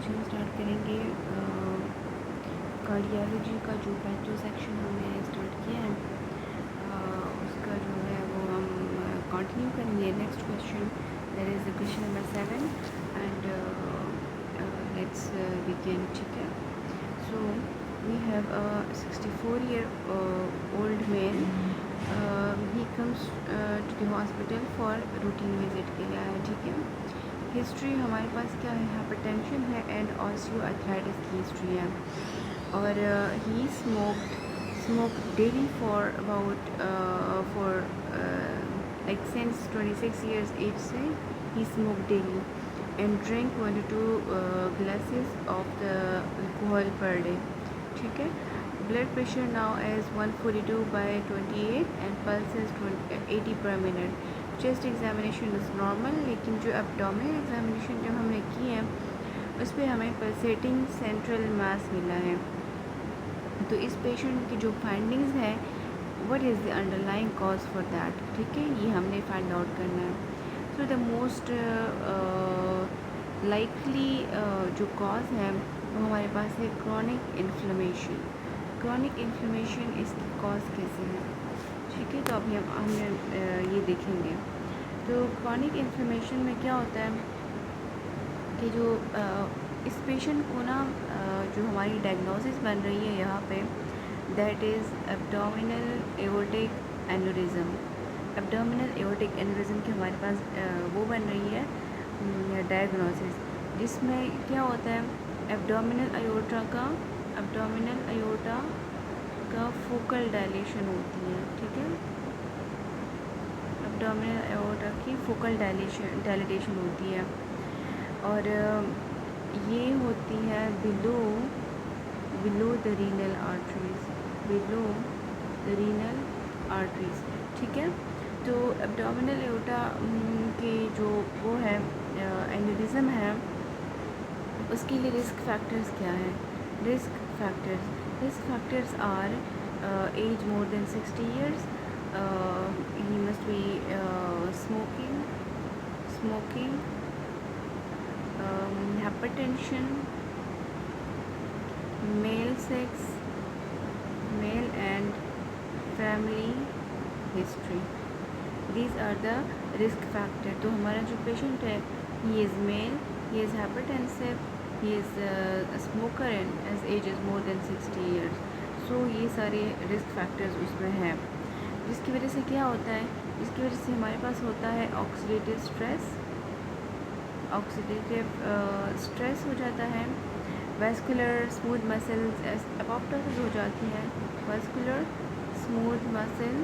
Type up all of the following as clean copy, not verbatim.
आज हम स्टार्ट करेंगे कार्डियोलॉजी का जो पैथो सेक्शन हमने स्टार्ट किया है उसका जो है वो हम कंटिन्यू करेंगे। Next question that is the question number 7 and let's begin. ठीक है, so we have a 64-year-old man. He comes to the hospital for routine visit के लिए आया। ठीक है, हिस्ट्री हमारे पास क्या है, हाइपरटेंशन है एंड ऑस्टियोआर्थराइटिस की हिस्ट्री है। और he smoke daily for about for like since 26 years age से ही smoke daily and drink 1 to 2 glasses of the alcohol per day। ठीक है, blood pressure now as 142/28 and pulse is 80 per minute। Chest examination is normal, लेकिन जो abdominal examination जो हमने की है उस पर हमें पल्सेटिंग सेंट्रल मास मिला है। तो इस पेशेंट की जो फाइंडिंग्स हैं, what is the underlying cause for that, ठीक है, ये हमने फाइंड आउट करना है। सो द मोस्ट लाइकली जो कॉज है वो हमारे पास है क्रॉनिक इन्फ्लेमेशन। क्रॉनिक इन्फ्लेमेशन इसकी कॉज कैसे है, ठीक है, तो अभी हमने ये देखेंगे। तो क्रॉनिक इन्फ्लेमेशन में क्या होता है कि जो इस पेशेंट को ना जो हमारी डायग्नोसिस बन रही है यहाँ पे, that is abdominal aortic aneurysm. Abdominal aortic aneurysm की हमारे पास वो बन रही है डायग्नोसिस, जिसमें क्या होता है एब्डोमिनल अयोर्टा का फोकल डायलेशन होती है। ठीक है, एब्डोमिनल अयोर्टा की फोकल डायलेशन होती है और ये होती है बिलो द रीनल आर्टरीज। ठीक है, तो एब्डोमिनल एओर्टा के जो वो है एन्यूरिज्म है, उसके लिए रिस्क फैक्टर्स क्या है। Risk factors are age more than 60 years, he must be smoking, hypertension, male sex, male and family history। These are the risk factor। तो हमारा जो पेशेंट है, he is male, he is hypertensive, he is a smoker and his age is more than 60 years। so ये सारे risk factors उसमें हैं, जिसकी वजह से क्या होता है, जिसकी वजह से हमारे पास होता है ऑक्सीडेटिव स्ट्रेस हो जाता है, वैस्कुलर स्मूथ मसल्स एपोप्टोसिस हो जाती है, vascular smooth muscle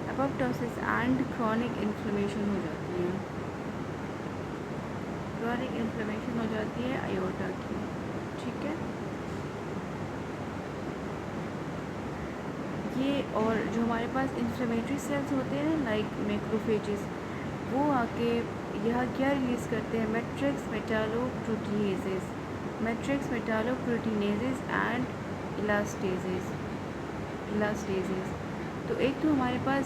apoptosis and chronic inflammation हो जाती है। क्रॉनिक इन्फ्लेमेशन हो जाती है अयोर्टा की। ठीक है, ये और जो हमारे पास इन्फ्लेमेटरी सेल्स होते हैं लाइक मैक्रोफेजेस, वो आके यहाँ क्या रिलीज़ करते हैं, मैट्रिक्स मेटालोप्रोटीनेजेस एंड इलास्टेजेस। तो एक तो हमारे पास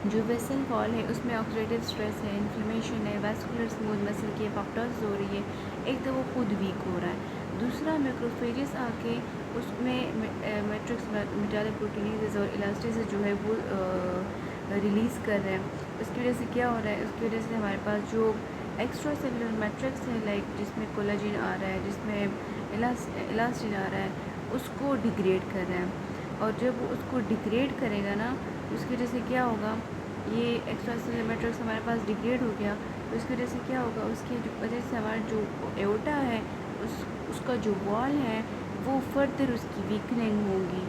जो वेसल वॉल है उसमें ऑक्सीडेटिव स्ट्रेस है, इन्फ्लेमेशन है, वैस्कुलर स्मूथ मसल की एपोप्टोसिस हो रही है, एक तो वो खुद वीक हो रहा है, दूसरा मैक्रोफेजेस आके उसमें मैट्रिक्स मेटालोप्रोटीनेजेस और इलास्टेजेस जो है वो रिलीज़ कर रहे हैं। उसकी वजह से क्या हो रहा है, उसकी वजह से हमारे पास जो एक्स्ट्रा सेलुलर मैट्रिक्स है लाइक जिसमें कोलाजिन आ रहा है, जिसमें इलास्टिन आ रहा है, उसको डिग्रेड कर रहा है। और जब वो उसको डिग्रेड करेगा ना, उसकी वजह से क्या होगा, ये एक्स्ट्रा सेलुलर मैट्रिक्स हमारे पास डिग्रेड हो गया, तो उसकी वजह से क्या होगा, उसकी वजह से हमारा जो एओर्टा है उसका जो वॉल है वो फर्दर उसकी वीकनिंग होगी,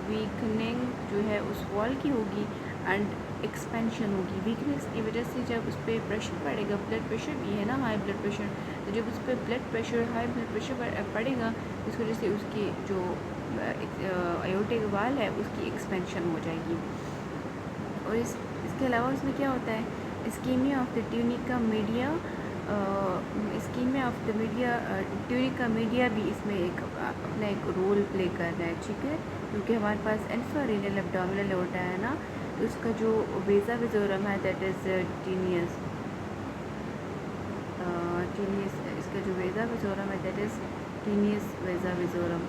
वीकनिंग जो है उस वॉल की होगी एंड एक्सपेंशन होगी। वीकनेस की वजह से जब उस पर प्रेशर पड़ेगा, ब्लड प्रेशर भी है ना, हाई ब्लड प्रेशर, तो जब उस पर हाई ब्लड प्रेशर पड़ेगा, इस वजह से उसकी जो अयोर्टिक वॉल है उसकी एक्सपेंशन हो जाएगी। और इसके अलावा उसमें क्या होता है, ischaemia of the tunica media भी इसमें अपना एक रोल प्ले कर रहा है। ठीक है, क्योंकि हमारे पास इंफ्रारेनल एब्डोमिनल एओर्टा है ना, तो इसका जो वेज़ा विज़ोरम है दैट इज़ टीनियस टीनियस। इसका जो वेज़ा विज़ोरम है दैट इज़ टीनियस वेज़ा विज़ोरम,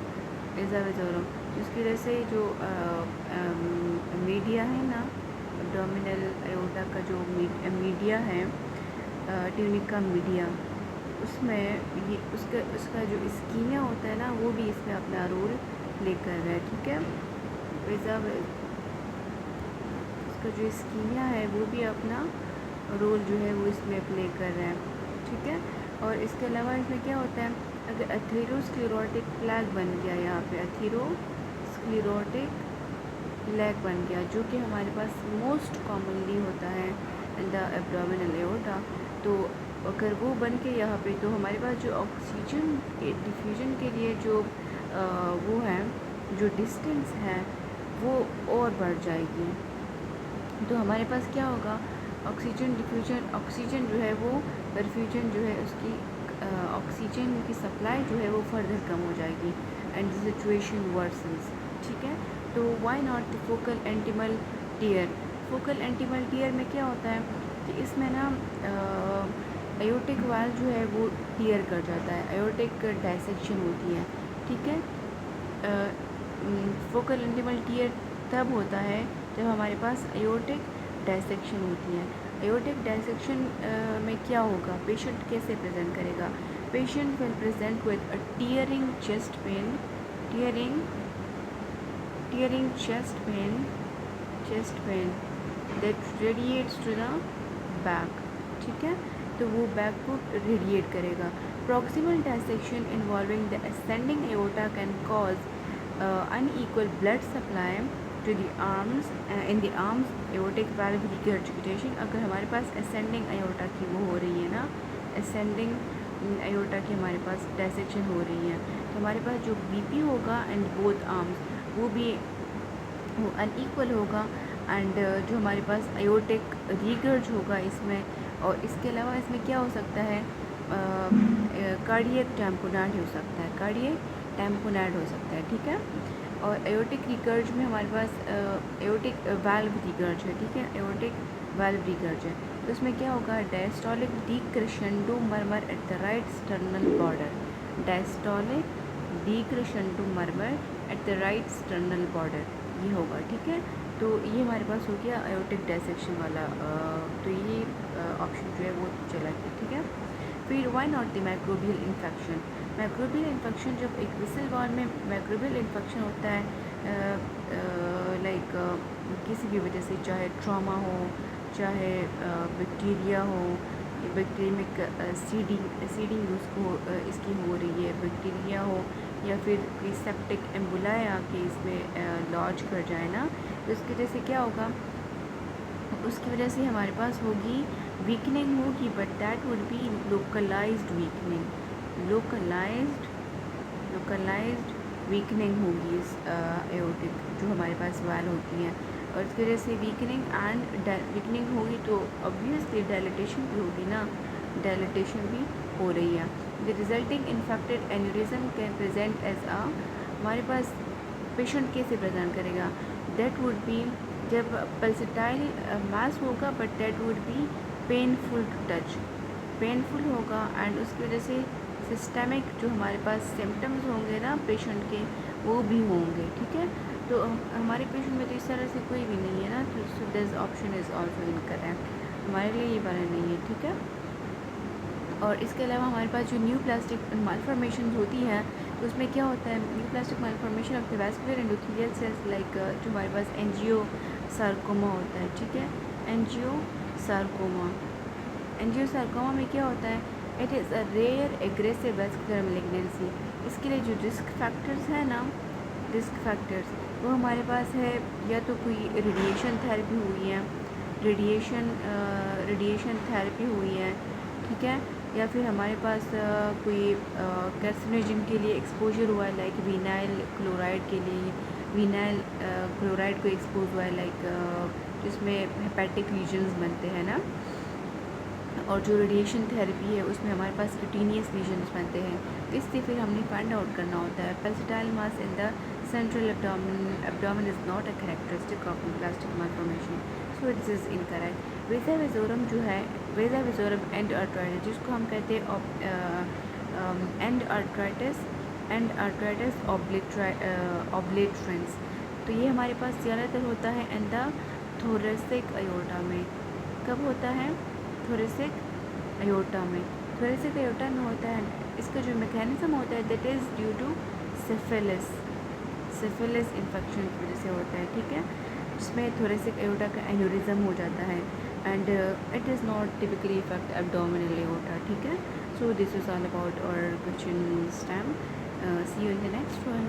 जिसकी वजह से जो मीडिया है ना, एब्डोमिनल एओर्टा का जो मीडिया है, ट्यूनिका मीडिया, उसमें ये उसका जो इस्कीमिया होता है ना, वो भी इसमें अपना रोल प्ले कर रहा है। ठीक है, वेज़ा उसका जो इस्कीमिया है वो भी अपना रोल जो है वो इसमें प्ले कर रहा है। ठीक है, और इसके अलावा इसमें क्या होता है, अगर एथेरोस्क्लेरोटिक प्लैग बन गया, यहाँ पे एथेरोस्क्लेरोटिक प्लैग बन गया, जो कि हमारे पास मोस्ट कॉमनली होता है इन द एब्डोमिनल एओर्टा, तो अगर वो बन के यहाँ पे, तो हमारे पास जो ऑक्सीजन के डिफ्यूजन के लिए जो वो है, जो डिस्टेंस है वो और बढ़ जाएगी। तो हमारे पास क्या होगा, ऑक्सीजन डिफ्यूजन, ऑक्सीजन जो है वो परफ्यूजन जो है उसकी ऑक्सीजन की सप्लाई जो है वो फर्दर कम हो जाएगी एंड द सिचुएशन वर्सन्स। ठीक है, तो why not the focal intimal tear. Focal intimal tear में क्या होता है कि इसमें ना एयोटिक वाल जो है वो टीयर कर जाता है, एयोटिक डायसेक्शन होती है। ठीक है, फोकल एंटिमल टीयर तब होता है जब हमारे पास एयोटिक डायसेक्शन होती है। एयोटिक डायसेक्शन में क्या होगा, पेशेंट कैसे प्रेजेंट करेगा, patient will present with a tearing chest pain, tearing chest pain that radiates to the back. ठीक है, तो वो बैक को रेडिएट करेगा। Proximal dissection involving the ascending aorta can cause unequal blood supply to the arms in the arms aortic valve regurgitation। अगर हमारे पास ascending aorta की वो हो रही है ना, ascending aorta की हमारे पास डायसेक्शन हो रही है, तो हमारे पास जो बीपी होगा एंड बोथ आर्म्स वो भी वो अनईक्वल होगा एंड जो हमारे पास aortic regurg होगा इसमें। और इसके अलावा इसमें क्या हो सकता है, कार्डियक टैम्पोनाइड हो सकता है, कार्डियक टैम्पोनाइड हो सकता है। ठीक है, और एओर्टिक रिगर्ज में हमारे पास एओर्टिक वाल्व रिगर्ज है। ठीक है, एओर्टिक वाल्व रिगर्ज है, तो उसमें क्या होगा, diastolic decrescendo murmur at the right sternal border, diastolic decrescendo murmur at the right sternal border, ये होगा। ठीक है, तो ये हमारे पास हो गया एओर्टिक डायसेक्शन वाला, तो ये ऑप्शन जो है वो चला गया। ठीक है, फिर why not the microbial infection. Microbial infection, जब एक विसल वॉल में माइक्रोबियल इन्फेक्शन होता है, लाइक किसी भी वजह से, चाहे ट्रॉमा हो, चाहे बैक्टीरिया हो, बैक्टीरियमिक सीडिंग उसको इसकी हो रही है, बैक्टीरिया हो, या फिर कोई सेप्टिक एम्बुलाए आके इसमें लॉज कर जाए ना, तो इसकी वजह से क्या होगा, उसकी वजह से हमारे पास होगी वीकनिंग होगी, but that would be localised weakening, localised weakening होगी इस एओर्टिक जो हमारे पास वाल होती हैं, और इसकी वजह से वीकनिंग होगी तो ऑब्वियसली डायलिटेशन भी होगी ना, डायलिटेशन भी हो रही है। The resulting infected aneurysm can present as a, हमारे पास पेशेंट कैसे प्रेजेंट करेगा, दैट वुड बी, जब पल्सेटाइल मास होगा, but that would be painful to touch, painful होगा, एंड उसकी वजह से सिस्टमिक जो हमारे पास सिम्टम्स होंगे ना पेशेंट के, वो भी होंगे। ठीक है, तो हमारे पेशेंट में तो इस तरह से कोई भी नहीं है ना, तो this option is also incorrect, हमारे लिए ये वाला नहीं है। ठीक है, और इसके अलावा हमारे पास जो न्यू प्लास्टिक मालफॉर्मेशन होती हैं, तो उसमें क्या होता है, new plastic malformation of the vascular endothelial cells, like जो हमारे पास एंजियोसार्कोमा होता है। ठीक है, एंजियोसार्कोमा में क्या होता है, it is a rare aggressive vascular malignancy. इसके लिए जो रिस्क फैक्टर्स हैं ना, रिस्क फैक्टर्स वो हमारे पास है, या तो कोई रेडिएशन थेरेपी हुई है, रेडिएशन थेरेपी हुई है। ठीक है, या फिर हमारे पास कोई कैर्सिनोजन के लिए एक्सपोजर हुआ है, लाइक विनाइल क्लोराइड के लिए, विनाइल क्लोराइड को एक्सपोज हुआ है, लाइक जिसमें हेपेटिक लीजन्स बनते हैं ना, और जो रेडिएशन थेरेपी है उसमें हमारे पास क्यूटेनियस लीजन्स बनते हैं। तो इससे फिर हमने फाइंड आउट करना होता है pulsatile mass in the central abdomen is not a characteristic of plastic malformation, so this is incorrect. वेजा विजोरम जो है, वेजा विजोरम एंड आर्थराइटिस जिसको हम कहते हैं एंड आर्थराइटिस ऑब्लेट्रेंस, तो ये हमारे पास ज़्यादातर होता है इन द थोरेसिक अयोर्टा में। कब होता है? थोरेसिक अयोर्टा में। थोरेसिक अयोर्टा में होता है, इसका जो मैकेनिज्म होता है that is due to syphilis infection की वजह से होता है, ठीक है, जिसमें थोरेसिक अयोर्टा का एन्यूरिज्म हो जाता है and it is not typically effect abdominal aorta, ठीक है। So this is all about our question time. See you in the next one.